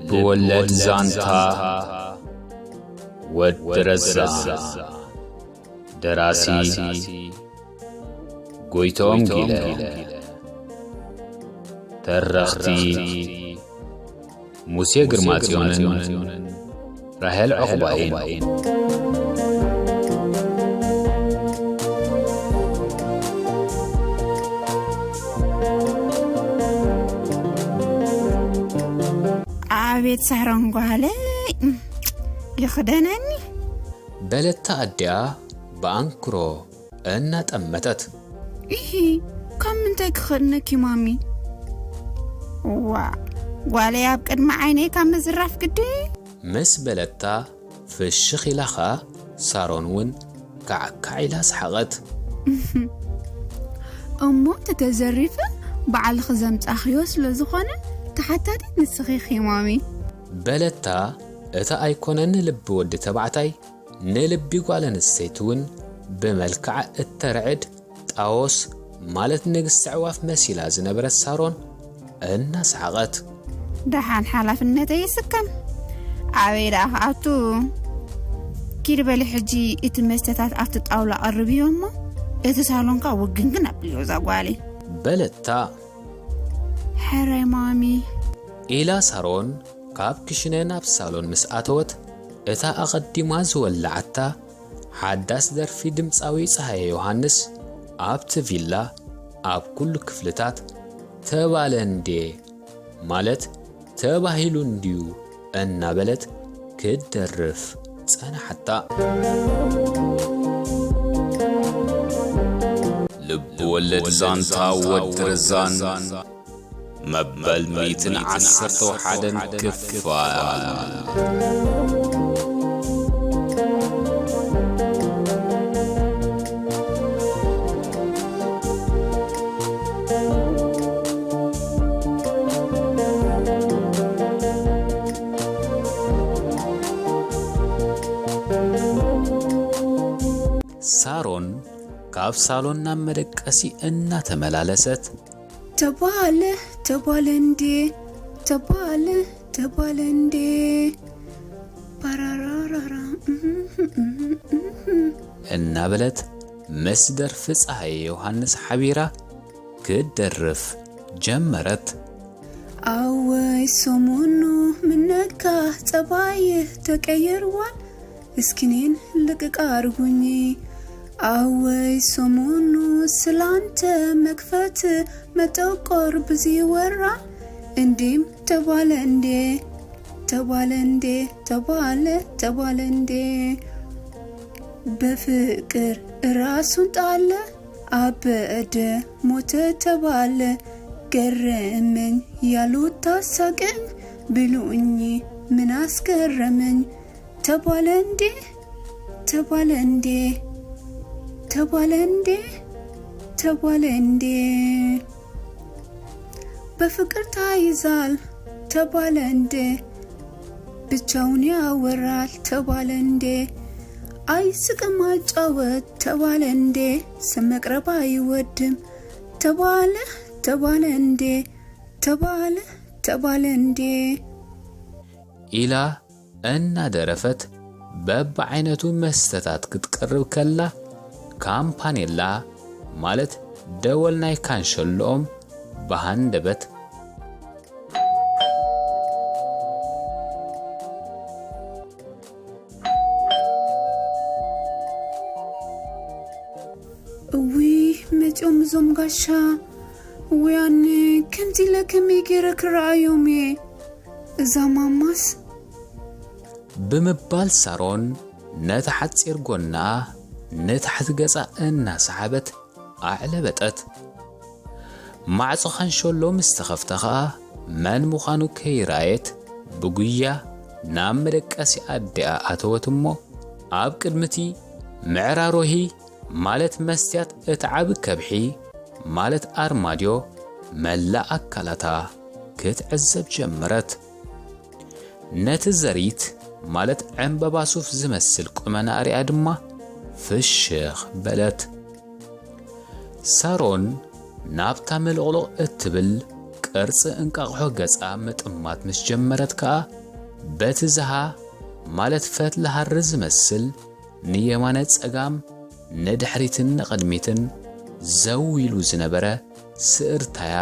لب ولد زانتا ودرزا دراسي قويتوم جيلة ترختي موسى قرماتيون راهل عقباين عبيد سهران قالي يخدنني بلت تأديا بانكرو أنا تأمتت إيه كم من تخدنك مامي قالي يابقد معيني كم زراف قدي مس بلتا في الشخيلخة سارونون كعكعيلا سحغت أمو تتزرفة بعل خزمت أخيوس لزخونة تحتادي نسخيخي مامي بلتا اتا ايكونن لب ود تبعتاي نلبي قالن السيتون بملكع الترعد طاوس مالت نغس عواف مسيلا زنبرت سارون الناس عقت دحان حلفنته يسكن عويدا اتو كيربل حجي اتمستات افت طاولا قربيوم اتسالونكا وغنغنا بليو زغوالي بلتا حري مامي إلى سارون كاب كشنينا بسالون مساتوت اتا اقدما زولعتا حداس در في دمصاوي صحي يوحنس ابت فيلا اب كل كفلتات تبالندي مالت تباهيلون ديو ان بلت كدرف صنا حتى لب ولد زانتا ودرزان مبل ميتن عسرتو حدن كفال سارون كاف سالوننا مدقسي انا تملالست تبالندي بارارارا انا بلت مسدر فصحي يوحنس حبيرة كدرف جمرت اوي سمونو منكا تبايه تكيروان اسكنين لقق ارغوني اوي سمونو سلانت مكفت متوقر بزي ورا انديم تبالندي بفكر راسون طالة ابد موت تبال قرمن يالو تاسقن بلوني من اسكرمن تبالندي بفكر تايزال تبالندي بتشوني اورال تبالندي اي سكما جاوت تبالندي سمقربا يودم تبالندي إلى أن درفت باب عينتو مستتات كتقرب كلا كامبانيلا مالت دولناي كانشلوم بهندبت وي متوم زومغاشا وياني كنتي لكم يجرك رايومي زاماماس بمبال سارون نتحت سيرغونا نتحت قصا انا سحبت اعلبتت معصو خنشلو مستخفتخا من مخانو كيرايت بقويا نامرك اسي ادعا اتوتمو اب قدمتي معراروهي مالت مستيات اتعاب كبحي مالت ارماديو ملا اكلتا كتعزب جمرت نت الزريت مالت عنببا صوف زمسل قمنا اري ادما فشخ بلت سارون نابتا ملغلو اتبل ቅርጽ እንቃቅሖ ገጻ ምጥማት ምስ ጀመረት ከዓ በትዝሃ ማለት ፈትለ ሃሪ ዝመስል ንየማነ ጸጋም ንድሕሪትን ንቕድሚትን ዘው ኢሉ ዝነበረ ስእርታያ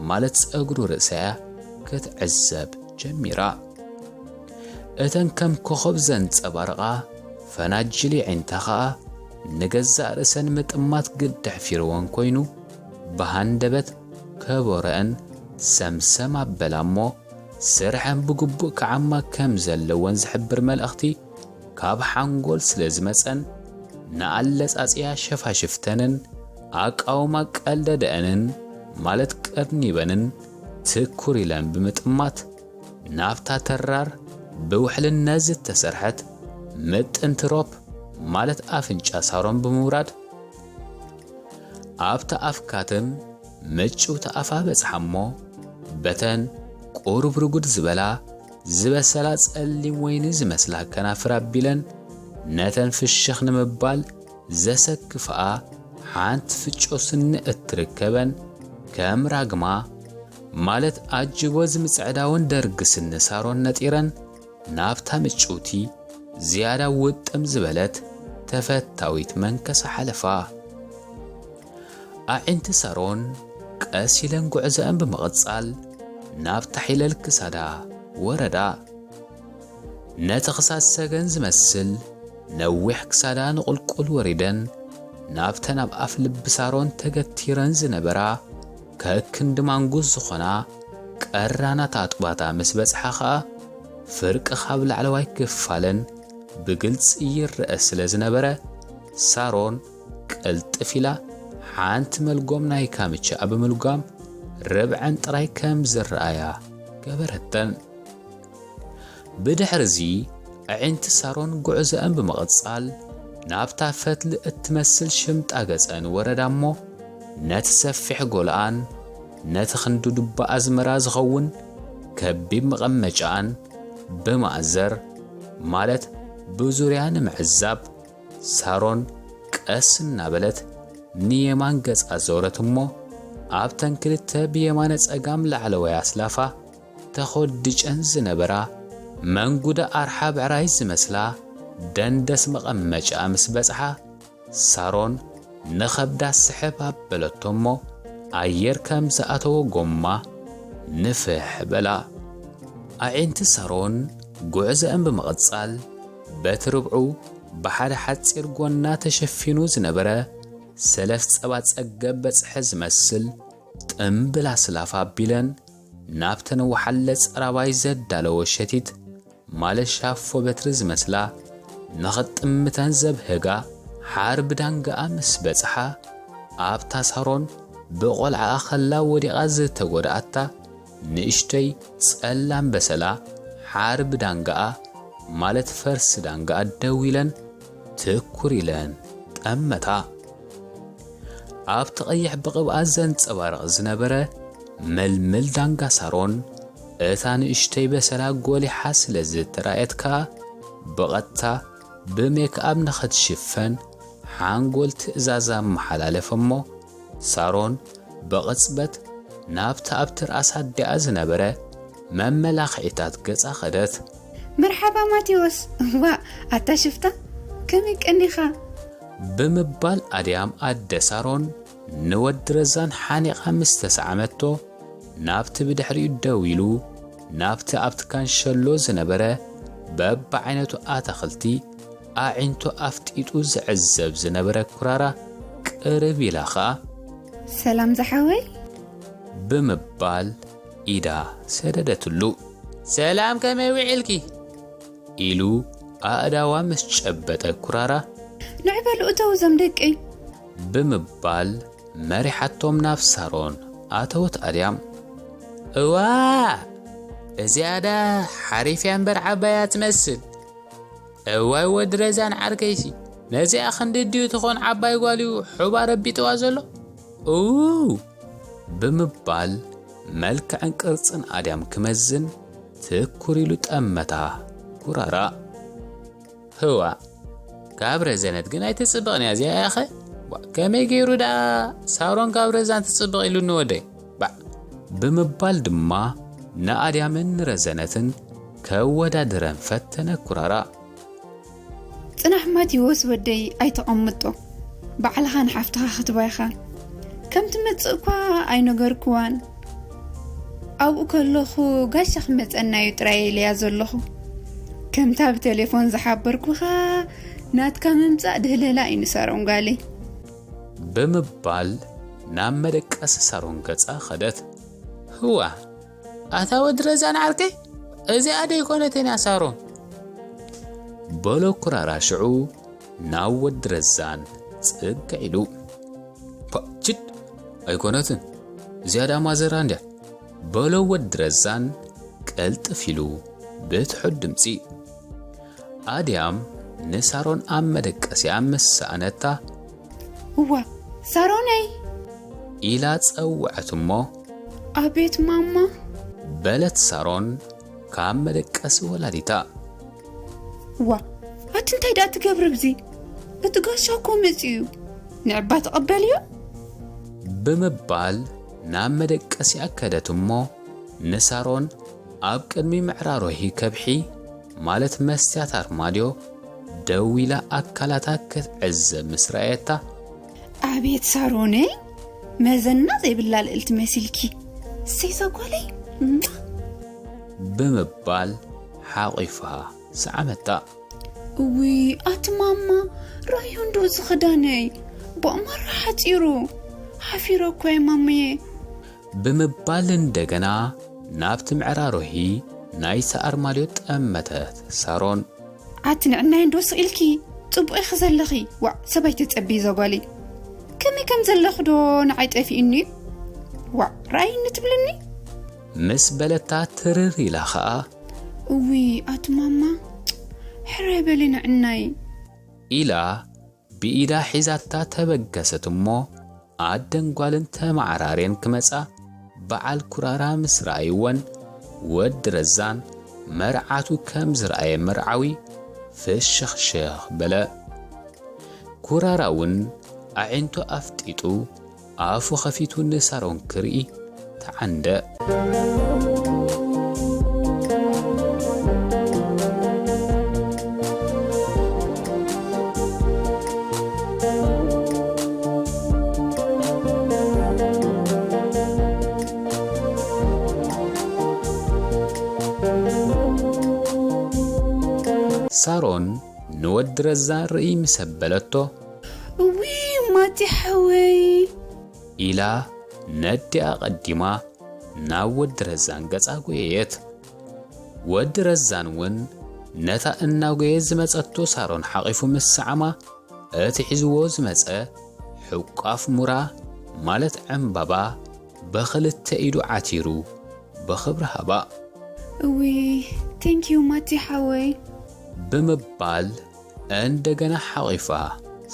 ማለት ጸጉሩ ርእሰያ ክትዕዘብ ጀሚራ እተን ከም ኮኸብ ዘንጸባርቓ ፈናጅሊ ዒንታ ከዓ ንገዛእ ርእሰን ምጥማት ግድሕ ፊርወን ኮይኑ ብሃንደበት ከበረአን ሰምሰም ኣበላ እሞ ስርሐን ብግቡእ ክዓማ ከም ዘለወን ዝሕብር መልእኽቲ ካብ ሓንጎል ስለ ዝመፀን ንኣለጻጽያ ሸፋሽፍተንን ኣቃውማ ቀልደደአንን ማለት ቀርኒበንን ትኩር ኢለን ብምጥማት ናብታ ተራር ብውሕልነት ዝተሰርሐት ምጥንቲ ሮፕ ማለት ኣፍንጫ ሳሮን ብምውራድ ኣብታ ኣፍካትም ምጭውቲ ኣፋ በጽሓ እሞ በተን ቁሩብ ርጉድ ዝበላ ዝበሰላ ጸሊም ወይኒ ዝመስላ ከናፍር ኣቢለን ነተን ፍሽኽ ንምባል ዘሰክፍኣ ሓንቲ ፍጮ ስኒ እትርከበን ከም ራግማ ማለት ኣጅቦ ዝምጽዕዳውን ደርጊ ስኒ ሳሮን ነጢረን ናብታ ምጭውቲ ዝያዳ ውጥም ዝበለት ተፈታዊት መንከሳ ሓለፋ ኣዒንቲ ሳሮን ቀሲለን ጉዕዘአን ብምቕጻል ናብታ ሒለል ክሳዳ ወረዳ ነቲ ክሳድ ሰገን ዝመስል ነዊሕ ክሳዳ ንቁልቁል ወሪደን ናብተን ኣብ ኣፍ ልቢ ሳሮን ተገቲረን ዝነበራ ከክንዲ ማንጉስ ዝኾና ቀራናት ኣጥባታ ምስ በጽሓ ከዓ ፍርቂ ካብ ላዕለዋይ ክፋለን ብግልጽ ይርአ ስለ ዝነበረ ሳሮን ቅልጥፍ ኢላ ሓንቲ መልጎም ናይ ካምቻ ብምልጓም ርብዐን ጥራይ ከም ዝረኣያ ገበረተን ብድሕርዚ ኣዒንቲ ሳሮን ጉዕዘአን ብምቕጻል ናብታ ፈትሊ እትመስል ሽምጣ ገጸን ወረዳ እሞ ነቲ ሰፊሕ ጎልኣን ነቲ ክንዲ ዱባ ኣዝመራ ዝኸውን ከቢብ መቐመጫን ብማእዘር ማለት ብዙርያ ንምዕዛብ ሳሮን ቀስ እናበለት ንየማን ገጻ ዘወረት እሞ ኣብተን ክልተ ብየማነ ጸጋም ላዕለዋይ ኣስላፋ ተኾድጨን ዝነበራ መንጉዳ ኣርሓ ብዕራይ ዝመስላ ደንደስ መቐመጫ ምስ በጽሓ ሳሮን ንኸብዳ ስሕብ ኣበለቶ እሞ ኣየር ከም ዝኣተወ ጎማ ንፍሕ በላ ኣዒንቲ ሳሮን ጉዕዘአን ብምቕጻል በቲ ርብዑ ብሓደ ሓፂር ጎና ተሸፊኑ ዝነበረ ሰለፍ ጸባ ጸገብ በጽሐ ዝመስል ጥምብል ኣስላፋ ኣቢለን ናብተን ወሓለ ጸራባይ ዘዳለወ ሸቲት ማለት ሻፎ በትሪ ዝመስላ ንኽጥምተን ዘብህጋ ሓርቢ ዳንጋኣ ምስ በጽሓ ኣብታ ሳሮን ብቖልዓኣ ኸላ ወዲቓ ዝተጐድኣታ ንእሽተይ ጸላም በሰላ ሓርቢ ዳንጋኣ ማለት ፈርሲ ዳንጋኣ ደው ኢለን ትኩር ኢለን ጠመታ ኣብቲ ቀይሕ ብቕብኣት ዘንጸባርቕ ዝነበረ መልምል ዳንጋ ሳሮን እታ ንእሽተይ በሰላ ጐሊሓ ስለ ዝተራእየትካ ብቐጥታ ብሜክኣብ ንኽትሽፈን ሓንጎል ትእዛዛ መሓላለፈ እሞ ሳሮን ብቕጽበት ናብቲ ኣብቲ ርእሳ ዲኣ ዝነበረ መመላኽዒታት ገጻ ኸደት መርሓባ ማቴዎስ ዋ ኣታ ሽፍታ ከመይ ቀኒኻ ብምባል ኣድያም ኣደ ሳሮን ንወዲ ረዛን ሓኒቓ ምስ ተሰዓመቶ ናብቲ ብድሕሪኡ ደው ኢሉ ናብቲ ኣብቲ ካንሸሎ ዝነበረ በብዓይነቱ ኣታኽልቲ ኣዒንቶ ኣፍጢጡ ዝዕዘብ ዝነበረ ኩራራ ቅርብ ኢላ ኸኣ ሰላም ዝሓወይ ብምባል ኢዳ ሰደደትሉ ሰላም ከመይ ውዒልኪ ኢሉ ኣእዳዋ ምስ ጨበጠ ኩራራ ንዕበሉ እተው ዘም ደቂ ብምባል መሪሓቶም ናብ ሳሮን ኣተወት ኣድያም እዋ እዚያዳ ሓሪፍያ እምበር ዓባያ ትመስል እዋይ ወዲ ረዛን ዓርከይሲ ነዚኣ ክንዲ ድዩ ትኾን ዓባይ ጓልዩ ሑባ ረቢጥዋ ዘሎ ብምባል መልክዕን ቅርጽን ኣድያም ክመዝን ትኩር ኢሉ ጠመታ ኩራራ ህዋ ካብ ረዘነት ግን ኣይትጽብቕን እያ እዚኣ ያኸ ከመይ ገይሩ ዳ ሳሮን ካብ ረዛን ትጽብቕ ኢሉ ንወደይ ብምባል ድማ ንኣድያምን ረዘነትን ከወዳድረን ፈተነ ኩራራ ጽናሕ ማቴዎስ ወደይ ኣይተቐምጦ ባዕልኻ ንሓፍትኻ ክትባይኻ ከም ትመጽእ እኳ ኣይነገርክዋን ኣብኡ ከለኹ ጋሻ ክመጸናዩ ጥራይ ኢልያ ዘለኹ ከምታ ብቴሌፎን ዝሓበርኩኻ ናትካ መምጻእ ድህለላ ይንሳሮን ጋለይ ብምባል ናብ መደቀሲ ሳሮን ገጻ ኸደት ህዋ ኣታ ወዲ ረዛን ዓርከይ እዚኣ ደይኮነተን እያ ሳሮን በሎ ኩራራ ሽዑ ናብ ወዲ ረዛን ጽጋ ኢሉ ችድ ኣይኮነትን እዚኣ ዳ ማዘራ እንድያ በሎ ወዲ ረዛን ቀልጥፍ ኢሉ ብትሑት ድምፂ ኣድያም ንሳሮን ኣብ መደቀሲያ ምሳእነታ እዋ ሳሮነይ ኢላ ጸውዐት እሞ ኣቤት ማማ በለት ሳሮን ካብ መደቀሲ ወላዲታ እዋ ኣቲ እንታይ ዳ ትገብር ብዚ እቲ ጋሻ እኮ መጺኡ ንዕባ ተቐበልዮ ብምባል ናብ መደቀሲያ ከደት እሞ ንሳሮን ኣብ ቅድሚ ምዕራሮሂ ከብሒ ማለት መስትያት ኣርማድዮ ደው ኢላ ኣካላታ ክትዕዘብ ምስ ረኣየታ ኣቤት ሳሮነይ መዘና ዘይብላ ልዕልቲ መሲልኪ ሰይሰጓለይ ብምባል ሓቒፋ ሰዓመታ እዊ ኣቲ ማማ ራእዩ እንዶ ዝኽዳነይ በእመራ ሓፂሩ ሓፊሮ እኮ ማመየ ብምባል እንደገና ናብቲ ምዕራሮሂ ናይቲ ኣርማድዮ ጠመተት ሳሮን ኣቲ ንዕናይ እንዶ ስኢልኪ ጽቡቕ ኢኺ ዘለኺ ዋዕ ሰባይ ተጸቢ ዘጓሊ ከመይ ከም ዘለኹ ዶ ንዓይ ጠፊኡኒ ዋዕ ራእይኒ ትብልኒ ምስ በለታ ትርር ኢላ ኸኣ እዊ ኣቲ ማማ ሕራይ በሊ ንዕናይ ኢላ ብኢዳ ሒዛታ ተበገሰት እሞ ኣደን ጓልን ተማዕራርየን ክመጻ በዓል ኩራራ ምስ ረኣይወን ወዲ ረዛን መርዓቱ ከም ዝረኣየ መርዓዊ ፍሽኽሽኽ በለ ኩራራ እውን ኣዒንቱ ኣፍጢጡ ኣፉ ኸፊቱ ንሳሮን ክርኢ ተዓንደ ሳሮን ንወዲ ረዛን ርኢ ምስ ኣበለቶ እዊ ማቲ ሓወይ ኢላ ነዲኣ ቐዲማ ናብ ወዲ ረዛን ገጻ ጐየየት ወዲ ረዛን እውን ነታ እናጐየ ዝመጸቶ ሳሮን ሓቒፉ ምስ ሰዓማ እቲ ሒዝዎ ዝመጸ ሕቋፍ ሙራ ማለት ዕምባባ በኽልተ ኢዱ ዓቲሩ በኽብሪ ሃባ እዊ ቴንኪዩ ማቲ ሓወይ ብምባል እንደገና ሓቒፋ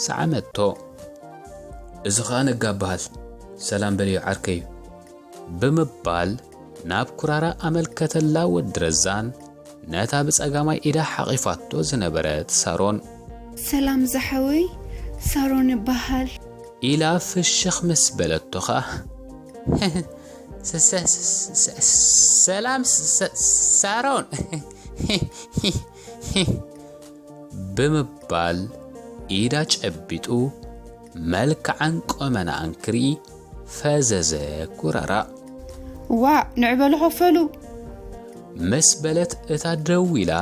ሰዓመቶ እዚ ኸኣ ነጋባሃል ሰላም በልዮ ዓርከዩ ብምባል ናብ ኩራራ ኣመልከተላ ወዲ ረዛን ነታ ብጸጋማይ ኢዳ ሓቒፋቶ ዝነበረት ሳሮን ሰላም ዝሓወይ ሳሮን ይበሃል ኢላ ፍሽኽ ምስ በለቶ ኸኣ ሰላም ሳሮን ብምባል ኢዳ ጨቢጡ መልክዓን ቆመናን ክርኢ ፈዘዘ ኩራራ ዋ ንዕበሉ ኸፈሉ ምስ በለት እታ ደው ኢላ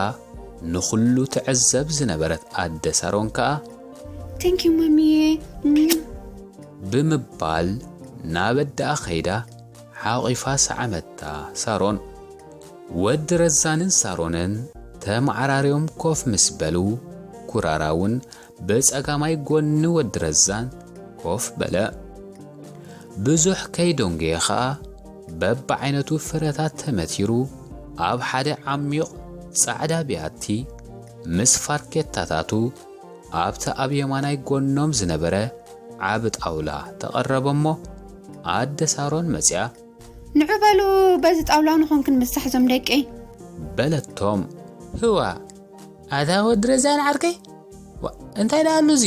ንኹሉ ትዕዘብ ዝነበረት ኣደ ሳሮን ከኣ ቴንኪዩ ማሚዬ ብምባል ናብ ኣደኣ ኸይዳ ሓቒፋ ሰዓመታ ሳሮን ወዲ ረዛንን ሳሮንን ተማዕራርዮም ኮፍ ምስ በሉ ኩራራ እውን ብጸጋማይ ጎኒ ወዲ ረዛን ኮፍ በለ ብዙሕ ከይዶንጌ ኸኣ በብዓይነቱ ፍረታት ተመቲሩ ኣብ ሓደ ዓሚቕ ጻዕዳ ቢያቲ ምስ ፋርኬታታቱ ኣብቲ ኣብ የማናይ ጎኖም ዝነበረ ዓብ ጣውላ ተቐረበ እሞ ኣደ ሳሮን መጺያ ንዕበሉ በዚ ጣውላ ንኾን ክንምሳሕ ዞም ደቀይ በለቶም ህዋ ኣታ ወዲ ረዛን ዓርከይ እንታይ ዳ ኣሉ እዚ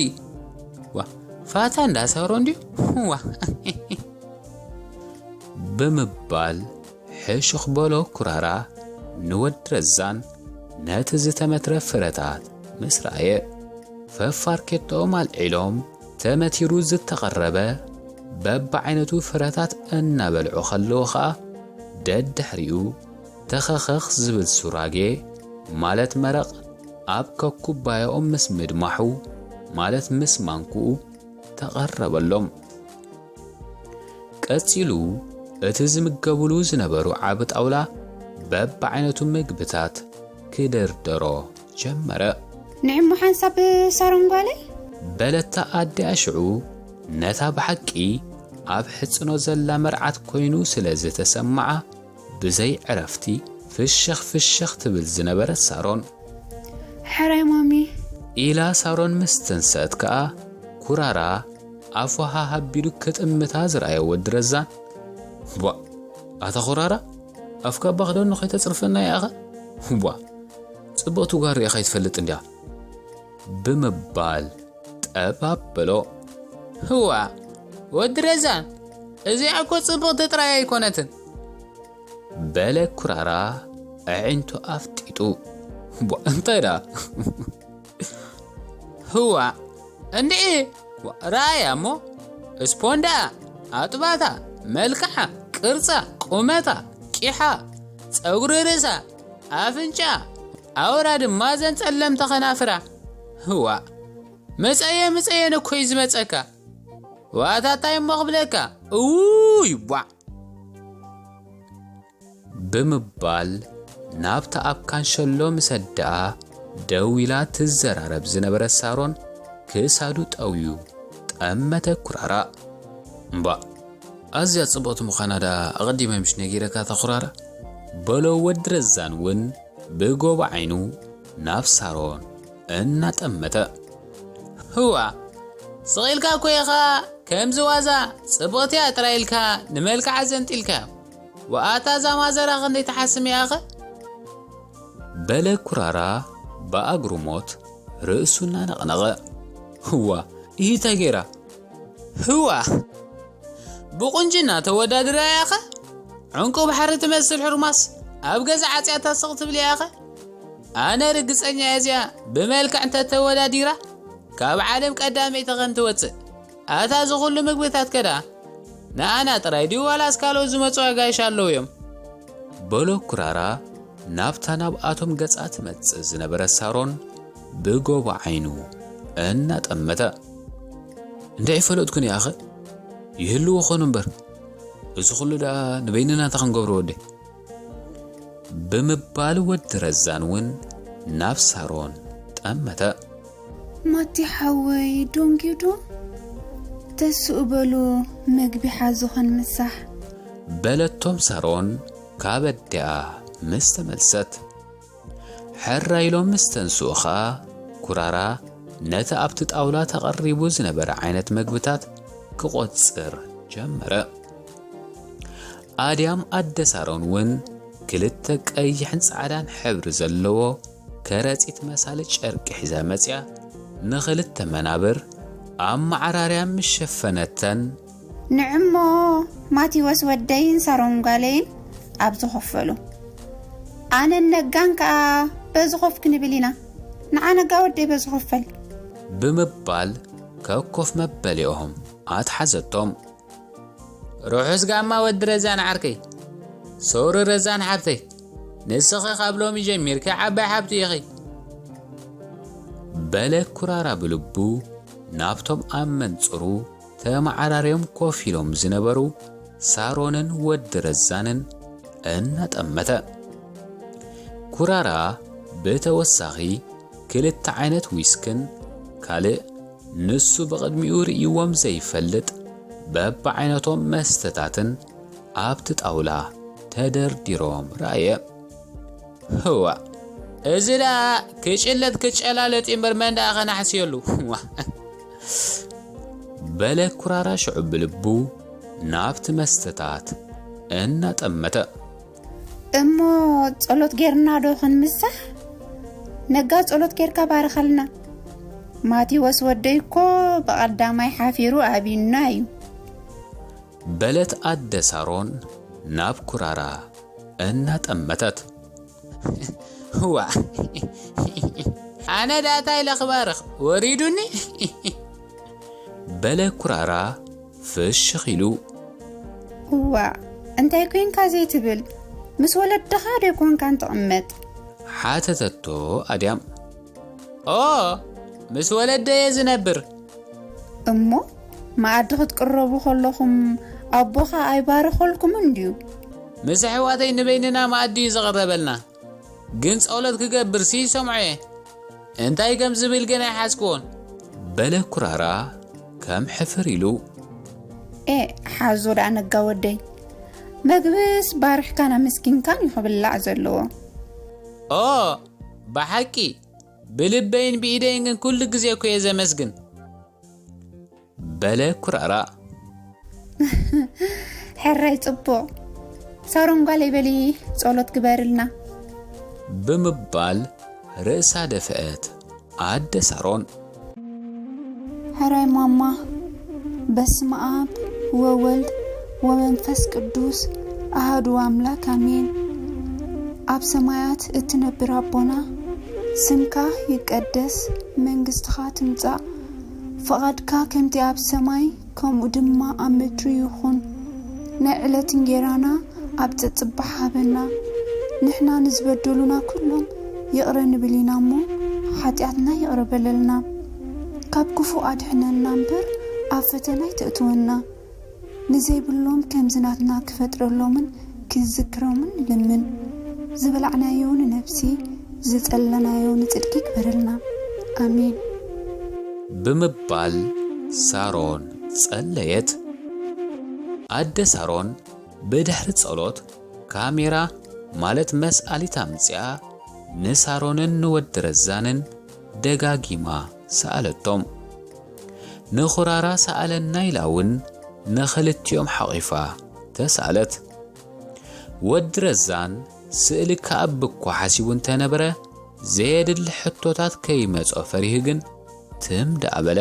ዋ ፋታ እንዳሰሮ እንድዩ ዋ ብምባል ሕሽኽ በሎ ኩራራ ንወድ ረዛን ነቲ ዝተመትረ ፍረታት ምስ ረአየ ፈፋርኬቶኦም አልዒሎም ተመቲሩ ዝተቐረበ በብዓይነቱ ፍረታት እናበልዑ ኸለዉ ኸዓ ደድሕሪኡ ተኸኸኽ ዝብል ሱራጌ ማለት መረቕ ኣብ ከኩባዮኦም ምስ ምድማሑ ማለት ምስ ማንኩኡ ተቐረበሎም። ቀፂሉ እቲ ዝምገቡሉ ዝነበሩ ዓብ ጣውላ በብዓይነቱ ምግብታት ክደርደሮ ጀመረ። ንዕሙ ሓንሳብ ሳሮን ጓለይ በለታ ኣዲ ኣሽዑ ነታ ብሓቂ ኣብ ሕፅኖ ዘላ መርዓት ኮይኑ ስለ ዝተሰማዓ ብዘይ ዕረፍቲ ፍሽኽ ትብል ዝነበረት ሳሮን ሕራይ ማሚ ኢላ ሳሮን ምስ ተንሰአት ከዓ ኩራራ ኣፉሃ ሃቢሉ ክጥምታ ዝረአየ ወዲ ረዛን ቧ ኣታ ኩራራ ኣፍካ ባኽደኑ ኸይተፅርፈና ያኸ ቧ ጽቡቕቱ ጋር ሪእኻ ይትፈልጥ እንዲያ ብምባል ጠባበሎ። ህዋ ወዲ ረዛን እዚኣ እኮ ጽቡቕቲ ጥራይ ኣይኮነትን በለ ኩራራ ኣዒንቱ ኣፍጢጡ ቧ እንታይ ዳ ህዋ እንዲኢ ራእያ እሞ እስፖንዳ ኣጥባታ መልክዓ ቅርጻ ቁመታ ቂሓ ፀጉሪ ርእሳ ኣፍንጫ ኣውራ ድማ ዘን ጸለምተ ኸናፍራ ህዋ መጸየን እኮ እዩ ዝመጸካ ዋታታይ እሞ ኽብለካ እውይ ቧ ብምባል ናብታ ኣብ ካንሸሎ ምሰዳኣ ደው ኢላ ትዘራረብ ዝነበረት ሳሮን ክሳዱ ጠውዩ ጠመተ ኩራራ እምባ ኣዝያ ጽቡቕቲ ምዃና ዳ ኣቐዲመ ምሽ ነጊረካ ተኹራራ በሎ ወዲ ረዛን እውን ብጎባ ዓይኑ ናብ ሳሮን እናጠመተ ህዋ ስቒልካ እኮ ኢኻ ከምዚ ዋዛ ጽቡቕትያ ጥራይ ኢልካ ንመልክዓ ዘንጢልካ ወኣታ ዛማዘራ ኽንደይ ተሓስም እያ ኸ በለ ኩራራ በኣግሩሞት ርእሱና ነቕነቐ ህዋ ኢታ ጌራ ህዋ ብቁንጅና ተወዳድራ ያኸ ዕንቁ ባሕሪ ትመስል ሕርማስ ኣብ ገዛ ዓጽያታ ስቕ ትብል ያኸ ኣነ ርግጸኛ እዚያ ብመልክዕ እንተተወዳዲራ ካብ ዓለም ቀዳመይ ተኸን ትወፅእ ኣታ ዝኹሉ ምግብታት ከዳ ንኣና ጥራይ ድዩ ዋላስ ካልኦት ዝመፁ ኣጋይሽ ኣለዉ እዮም በሎ ኩራራ ናብታ ናብኣቶም ገጻ ትመጽእ ዝነበረት ሳሮን ብጎባ ዓይኑ እናጠመተ እንታይ ፈለጥኩን ያኸ ይህልዎ ኾኑ እምበር እዚ ኹሉ ዳ ንበይንና እንታ ኽንገብሮ ወዲ ብምባል ወዲ ረዛን እውን ናብ ሳሮን ጠመተ። ማቲ ሓወይ ዶንጊዶ ተስኡ በሉ መግቢ ሓዙኸን ምሳሕ በለቶም ሳሮን ካበዲኣ ምስ ተመልሰት ሕራኢሎም ምስ ተንስኡኻ ኩራራ ነቲ ኣብቲ ጣውላ ተቐሪቡ ዝነበረ ዓይነት መግብታት ክቖጽር ጀመረ። ኣድያም ኣደ ሳሮን እውን ክልተ ቀይሕን ጻዕዳን ሕብሪ ዘለዎ ከረጺት መሳሊ ጨርቂ ሒዛ መጽያ ንኽልተ መናብር ኣብ ማዕራርያ ምስ ሸፈነተን ንዕሞ ማቲዎስ ወደይን ሳሮን ጓለይን ኣብ ዝኸፈሉ ኣነ ነጋን ከዓ በዝኸፍ ክንብል ኢና ንዓነጋ ወደይ በዝኸፈል ብምባል ከኮፍ መበሊኦም ኣትሓዘቶም። ሩሑስ ጋማ ወዲ ረዛን ዓርከይ ሶሪ ረዛን ሓብተይ ንስኺ ካብ ሎሚ ጀሚርካ ዓባይ ሓብቲ ኢኺ በለ ኩራራ ብልቡ ናብቶም ኣብ መንጽሩ ተማዓራርዮም ኮፍ ኢሎም ዝነበሩ ሳሮንን ወዲ ረዛንን እናጠመተ ኩራራ ብተወሳኺ ክልተ ዓይነት ዊስክን ካልእ ንሱ ብቕድሚኡ ርእይዎም ዘይፈልጥ በብዓይነቶም መስተታትን ኣብቲ ጣውላ ተደርዲሮም ረአየ። ህዋ እዚ ዳ ክጭለት ክጨላለጥ እምበር መንዳ ኸናሕስየሉ በለ ኩራራ ሽዑ ብልቡ ናብቲ መስተታት እናጠመተ እሞ ጸሎት ጌርና ዶ ኽንምሳሕ ነጋ ጸሎት ጌርካ ባረኸልና ማቲዎስ ወደይ እኮ በቐዳማይ ሓፊሩ ኣብዩና እዩ በለት ኣደ ሳሮን ናብ ኩራራ እናጠመተት ዋ ኣነ ዳታይ ለኽባርኽ ወሪዱኒ በለ ኩራራ ፍሽኽ ኢሉ እዋ እንታይ ኮንካ ዘይትብል ምስ ወለድኻ ደይኮንካ እንትቕመጥ ሓተተቶ ኣድያም ምስ ወለደየ ዝነብር እሞ ማኣዲ ክትቅረቡ ከለኹም ኣቦኻ ኣይባረኸልኩም እንድዩ ምስ ኣሕዋተይ ንበይንና ማኣዲ እዩ ዘቕረበልና ግን ጸሎት ክገብር ሰምዐ እንታይ ከም ዝብል ገና ይሓስክዎን በለ ኩራራ ከም ሕፍር ኢሉ ሓዞ ዳ ነጋ ወደይ መግብስ ባርሕካና ምስኪንካን ይኽብላዕ ዘለዎ ብሓቂ ብልበይን ብኢደይን ግን ኩሉ ግዜ እኮ እየ ዘመስግን በለ ኩራራ ሕራይ ጽቡቕ ሳሮን ጓለይ በሊ ጸሎት ግበርልና ብምባል ርእሳ ደፍአት ኣደ ሳሮን ሕራይ ማማ በስመ አብ ወወልድ ወመንፈስ ቅዱስ አሐዱ አምላክ አሜን ኣብ ሰማያት እትነብር አቦና ስምካ ይቀደስ መንግስትኻ ትምጻእ ፈቃድካ ከምቲ ኣብ ሰማይ ከምኡ ድማ ኣብ ምድሪ ይኹን ናይ ዕለት እንጀራና ኣብ ትጽባሕ ሃበና ንሕና ንዝበደሉና ኩሎም ይቕረ ንብል ኢና እሞ ሓጢኣትና ይቕረ በለልና ካብ ክፉእ ኣድሕነና እምበር ኣብ ፈተና ይተእትወና ንዘይብሎም ከም ዝናትና ክፈጥረሎምን ክዝክሮምን ልምን ዝበላዕናዮ ንነፍሲ ዝጸለናዮ ንጽድቂ ክበረልና ኣሜን ብምባል ሳሮን ጸለየት ኣደ ሳሮን ብድሕሪ ጸሎት ካሜራ ማለት መስአሊት ኣምጽያ ንሳሮንን ንወድረዛንን ደጋጊማ ሰኣለቶም ንኹራራ ሰኣለና ኢላውን ንኽልቲኦም ሓቒፋ ተሰኣለት ወድረዛን ስእሊ ከኣብኳ ሓሲቡ እንተነበረ ዘየድሊ ሕቶታት ከይመጾ ፈሪህ ግን ትምዳኣበለ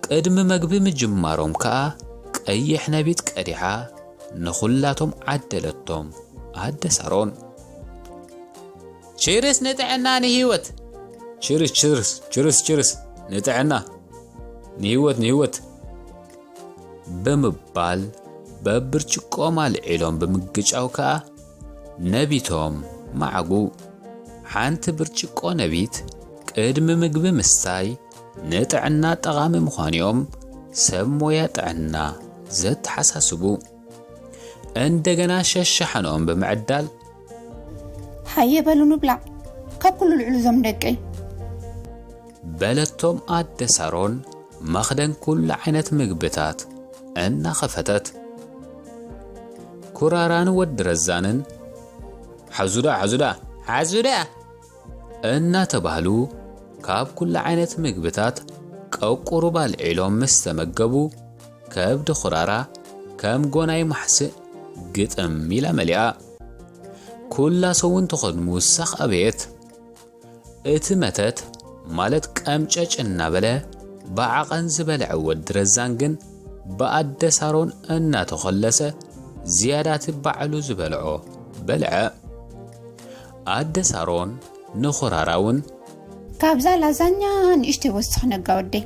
ቅድሚ መግቢ ምጅማሮም ከዓ ቀይሕ ነቢት ቀዲሓ ንኹላቶም ዓደለቶም ኣደ ሳሮን ችርስ ንጥዕና ንህይወት ችርስ ንጥዕና ንህይወት ብምባል በብርጭቆ ማልዒሎም ብምግጫው ከዓ ነቢቶም ማዕጉ ሓንቲ ብርጭቆ ነቢት ቅድሚ ምግቢ ምስታይ ንጥዕና ጠቓሚ ምዃንዮም ሰብ ሞያ ጥዕና ዘተሓሳስቡ እንደገና ሸሻሓኖኦም ብምዕዳል ሓየበሉ ንብላዕ ካብ ኩሉ ልዕሉ ዞም ደቀይ በለቶም ኣደ ሳሮን መኽደን ኩሉ ዓይነት ምግብታት እናኸፈተት ኩራራን ወድረዛንን ሓዙዳ እናተባህሉ ካብ ኩሉ ዓይነት ምግብታት ቀቁሩ ባልዒሎም ምስ ተመገቡ ከብዲ ኩራራ ከም ጎናይ ማሕስእ ግጥም ኢላ መሊኣ ኩላ ሰውን ተኸድሙ ውሳኽ ኣበየት እቲ መተት ማለት ቀምጨጭ እናበለ ብዓቐን ዝበልዐ ወድረዛን ግን ብኣደ ሳሮን እናተኸለሰ ዝያዳቲ ባዕሉ ዝበልዖ በልዐ ኣደ ሳሮን ንኹራራውን ካብዛ ላዛኛ ንእሽተይ ወስኽ ነጋ ወደይ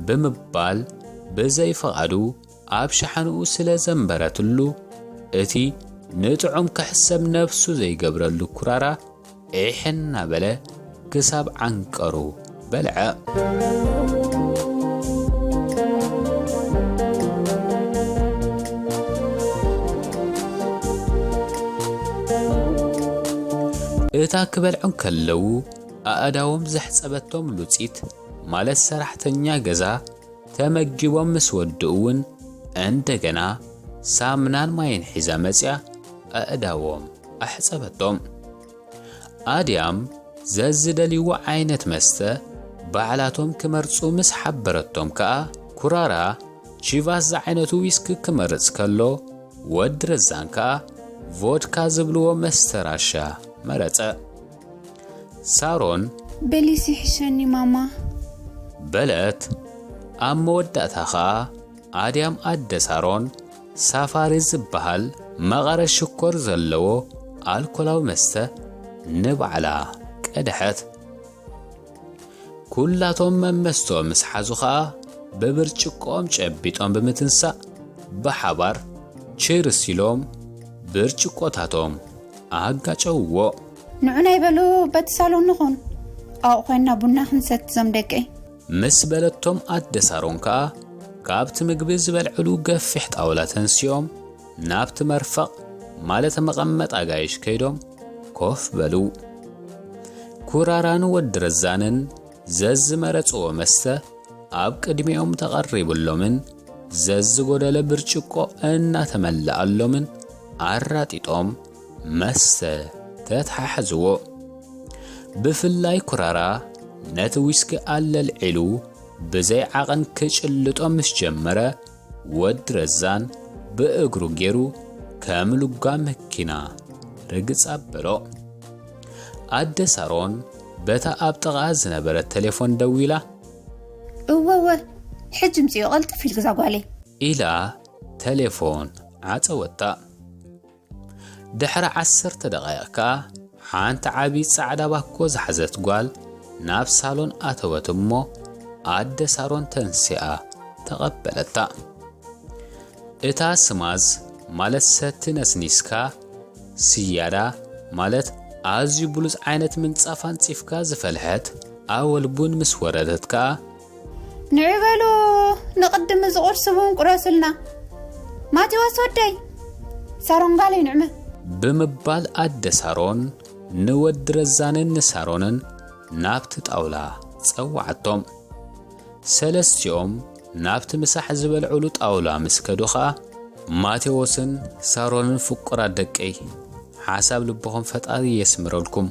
ብምባል ብዘይፈቓዱ ኣብ ሸሓንኡ ስለ ዘንበረትሉ እቲ ንጥዑም ክሕሰብ ነፍሱ ዘይገብረሉ ኩራራ ዒሕና በለ ክሳብ ዓንቀሩ በልዐ እታ ክበልዑን ከለዉ ኣእዳዎም ዘሕጸበቶም ሉጺት ማለት ሰራሕተኛ ገዛ ተመጊቦም ምስ ወድኡውን እንደገና ሳምናን ማይን ሒዛ መጽያ ኣእዳዎም ኣሕጸበቶም ኣድያም ዘዝደልይዎ ዓይነት መስተ ባዕላቶም ክመርጹ ምስ ሓበረቶም ከዓ ኩራራ ቺቫስ ዝዓይነቱ ዊስኪ ክመርጽ ከሎ ወድረዛን ከዓ ቮድካ ዝብልዎ መስተ ራሻ መረጸ ሳሮን በሊሲ ሕሸኒ ማማ በለት ኣብ መወዳእታ ከዓ ኣድያም ኣደ ሳሮን ሳፋሪ ዝበሃል መቐረ ሽኮር ዘለዎ ኣልኮላዊ መስተ ንባዕላ ቀድሐት። ኩላቶም መመስቶም ምስ ሓዙ ኸዓ ብብርጭቆኦም ጨቢጦም ብምትንሳእ ብሓባር ቺርስ ኢሎም ብርጭቆታቶም ኣጋጨውዎ። ንዑና ይበሉ በቲ ሳሎን ንኹን ኣብኡ ኮይና ቡና ክንሰቲ ዞም ደቂ ምስ በለቶም ኣደ ሳሮን ከዓ ካብቲ ምግቢ ዝበልዕሉ ገፊሕ ጣውላ ተንስዮም ናብቲ መርፈቕ ማለት መቐመጥ ኣጋይሽ ከይዶም ኮፍ በሉ። ኩራራን ወዲ ረዛንን ዘዝመረጽዎ መስተ ኣብ ቅድሚኦም ተቐሪቡሎምን ዘዝጎደለ ብርጭቆ እናተመልኣሎምን ኣራጢጦም መስተ ተተሓሕዝዎ። ብፍላይ ኩራራ ነቲ ዊስኪ ኣለልዒሉ ብዘይ ዓቐን ክጭልጦም ምስ ጀመረ ወዲ ረዛን ብእግሩ ገይሩ ከም ልጓም መኪና ርግጽ ኣበሎ። ኣደ ሳሮን በታ ኣብ ጥቓ ዝነበረት ቴሌፎን ደው ኢላ እወወ ሕጂ ምፅዮ ቐልጥፍ ኢል ግዛ ጓሌ ኢላ ቴሌፎን ዓፀወታ። ድሕሪ 10 ደቓይቕ ከዓ ሓንቲ ዓብይ ጻዕዳ ባኮ ዝሓዘት ጓል ናብ ሳሎን ኣተወት እሞ ኣደ ሳሮን ተንሲኣ ተቐበለታ። እታ ስማዝ ማለት ሰቲ ነስኒስካ ስያዳ ማለት ኣዝዩ ብሉፅ ዓይነት ምንጻፍ አንጺፍካ ዝፈልሐት ኣወልቡን ምስ ወረደት ከዓ ንዕበሉ ንቕድም ዝቑርስቡን ቁረስልና ማቴዎስ ወደይ ሳሮን ጋሌ ንዕመ ብምባል ኣደ ሳሮን ንወዲ ረዛንን ንሳሮንን ናብቲ ጣውላ ጸዋዓቶም። ሰለስቲኦም ናብቲ ምሳሕ ዝበልዕሉ ጣውላ ምስ ከዱ ኸዓ ማቴዎስን ሳሮንን ፍቁራት ደቀይ ሓሳብ ልብኹም ፈጣሪ የስምረልኩም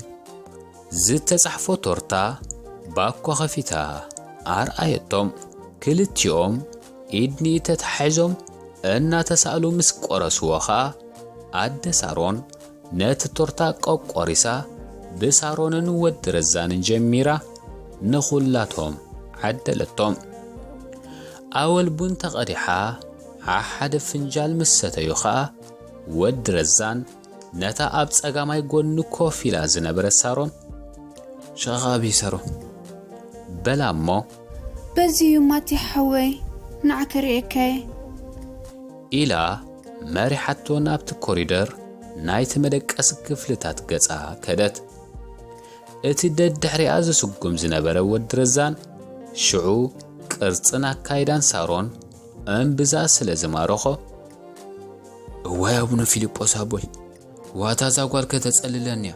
ዝተጻሕፎ ቶርታ ባኮ ኸፊታ ኣርኣየቶም። ክልቲኦም ኢድኒ ተተሓሒዞም እናተሳእሉ ምስ ቆረስዎ ኸዓ ኣደ ሳሮን ነቲ ቶርታ ቆቆሪሳ ብሳሮንን ወዲ ረዛንን ጀሚራ ንኹላቶም ዓደለቶም። ኣወልቡን ተቐዲሓ ሓደ ፍንጃል ምስ ሰተዩ ኸዓ ወዲ ረዛን ነታ ኣብ ጸጋማይ ጎኑ ኮፍ ኢላ ዝነበረት ሳሮን ሸኻቢ ሳሮን በላ እሞ በዚዩ ማቲ ሓወይ ንዓከሪኤከየ ኢላ መሪሓቶ ናብቲ ኮሪደር ናይቲ መደቀሲ ክፍልታት ገጻ ከደት። እቲ ደድሕሪኣ ዝስጉም ዝነበረ ወዲ ረዛን ሽዑ ቅርጽን ኣካይዳን ሳሮን እምብዛ ስለ ዝማረኾ እዋይ ኣቡነ ፊልጶስ ኣቦይ ዋታ ዛጓል ከተጸልለንያ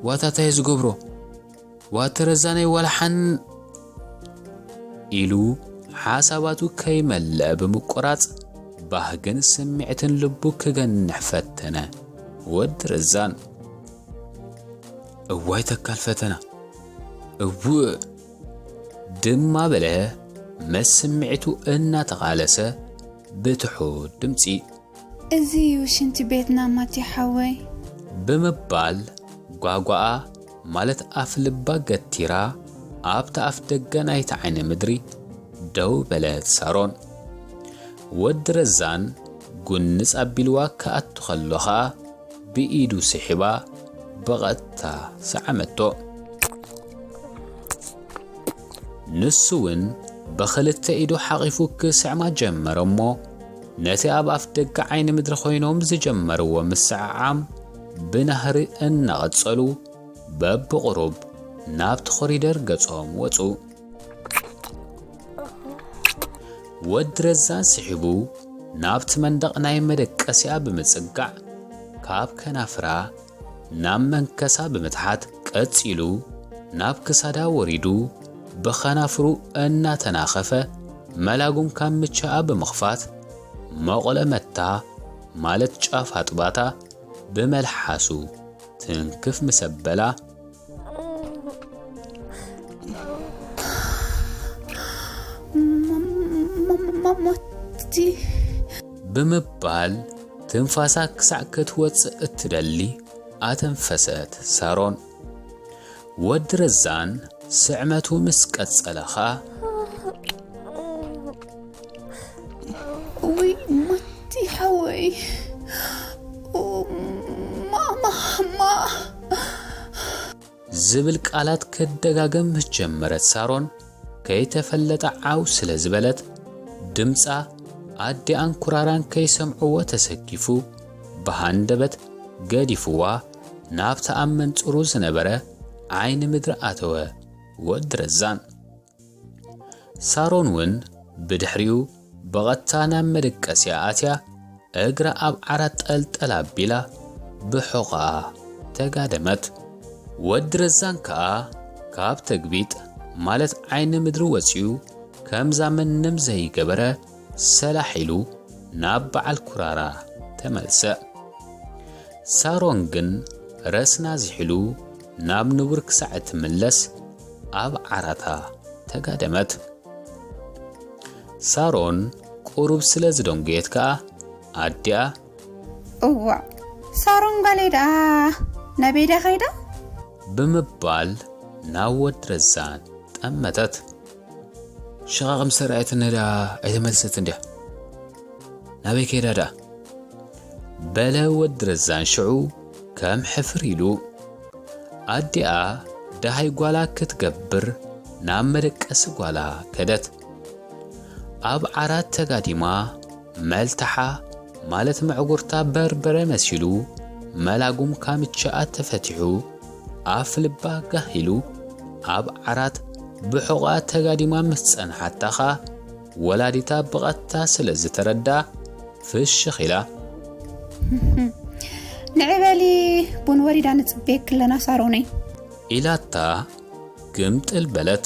ዋታ ታይ ዝገብሮ ዋታ ረዛነይ ወላሓን ኢሉ ሓሳባቱ ከይመልአ ብምቁራጽ ባህግን ስምዕትን ልቡ ክገንሕ ፈተነ። ወዲ ረዛን እዋይ ተካል ፈተና እውእ ድማ በለ መስምዕቱ እናተቓለሰ ብትሑት ድምፂ እዚ ሽንቲ ቤትና ማቲ ሓወይ ብምባል ጓጓኣ ማለት ኣፍ ልባ ገቲራ ኣብቲ ኣፍ ደገ ናይቲ ዓይኒ ምድሪ ደው በለት ሳሮን። ወዲ ረዛን ጉንጽ ኣቢልዋ ከኣቱ ኸሎ ኸዓ ብኢዱ ስሒባ በቐጥታ ሰዓመቶ። ንሱውን በኽልተ ኢዱ ሓቒፉ ክስዕማ ጀመረ እሞ ነቲ ኣብ ኣፍ ደገ ዓይኒ ምድሪ ኾይኖም ዝጀመርዎ ምስዕዓም ብናህሪ እናቐጸሉ በብቕሩብ ናብቲ ኮሪደር ገጾም ወፁ። ወዲ ረዛን ስሒቡ ናብቲ መንደቕ ናይ መደቀሲያ ብምጽጋዕ ካብ ከናፍራ ናብ መንከሳ ብምትሓት ቀጺሉ ናብ ክሳዳ ወሪዱ ብኸናፍሩ እናተናኸፈ መላጉም ካብ ምቻኣ ብምኽፋት መቑለ መታ ማለት ጫፍ ኣጥባታ ብመልሓሱ ትንክፍ ምሰበላ ብምባል ትንፋሳ ክሳዕ ክትወፅእ እትደሊ ኣተንፈሰት ሳሮን። ወዲ ረዛን ስዕመቱ ምስ ቀጸለኻ ወይ ማቲ ሓወይ ዝብል ቃላት ከደጋገም ጀመረት ሳሮን ከይተፈለጠ ዓው ስለ ዝበለት ድምፃ ኣዲ ኣንኩራራን ከይሰምዕዎ ተሰጊፉ ብሃንደበት ገዲፍዋ ናብ ተኣመን ጽሩ ዝነበረ ዓይኒ ምድሪ ኣተወ ወዲ ረዛን ሳሮን ውን ብድሕሪኡ በቐታ ናብ መደቀስያ ኣትያ እግራ ኣብ ዓራት ጠልጠላ ኣቢላ ብሕቑኣ ተጋደመት ወዲ ረዛን ከዓ ካብ ተግቢጥ ማለት ዓይኒ ምድሪ ወፂኡ ከምዛ ምንም ዘይገበረ ሰላሒሉ ናብ በዓል ኩራራ ተመልሰ ሳሮን ግን ረስና ዝሒሉ ናብ ንቡር ክሳዕ ትምለስ ኣብ ዓራታ ተጋደመት ሳሮን ቁሩብ ስለ ዝደንገየት ከዓ ኣዲኣ እዋ ሳሮን ጋሌዳ ናቤዳ ኸይዳ ብምባል ናብ ወዲ ረዛን ጠመተት ሸቓቕም ሰራየት ነዳ ኣይተመልሰት እንዲያ ናበይ ከይዳ ዳ በለ ወዲ ረዛን ሽዑ ከም ሕፍር ኢሉ ኣዲኣ ዳሃይ ጓላ ክትገብር ናብ መደቀሲ ጓላ ከደት ኣብ ዓራት ተጋዲማ መልተሓ ማለት መዕጉርታ በርበረ መሲሉ መላጉም ካምቻኣ ተፈቲሑ ኣፍ ልባ ጋሂሉ ኣብ ዓራት ብሕቑኣ ተጋዲማ ምስ ጸንሓታኻ ወላዲታ ብቐታ ስለ ዝተረዳ ፍሽኽ ኢላ ንዕበሊ ቡን ወሪዳ ንጽቤክ ለና ሳሮነይ ኢላታ ግምጥል በለት